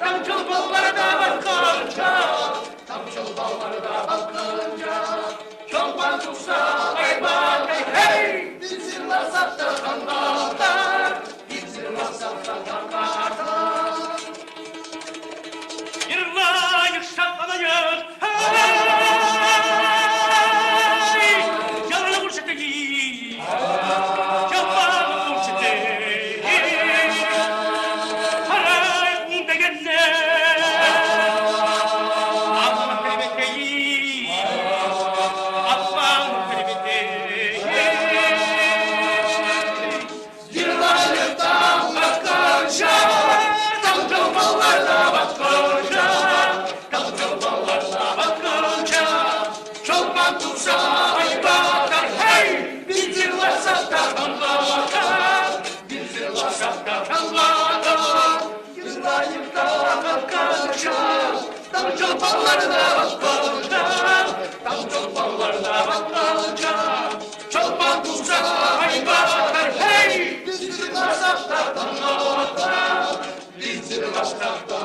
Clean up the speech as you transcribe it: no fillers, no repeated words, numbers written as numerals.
Damcıl balları da bakınca, damcıl balları da bakınca, çoban tutsa ay bak hey hey, dizirler sattı kanlarda, dizirler sattı kanlarda. Yırlayır şapanayır, hey, yarını vurşete giy, yapanı vurşete. Damcıl ballarına bakınca, damcıl ballarına bakınca, çoban tutsa ay bakar hey, dizir masakta damlata, dizir masakta.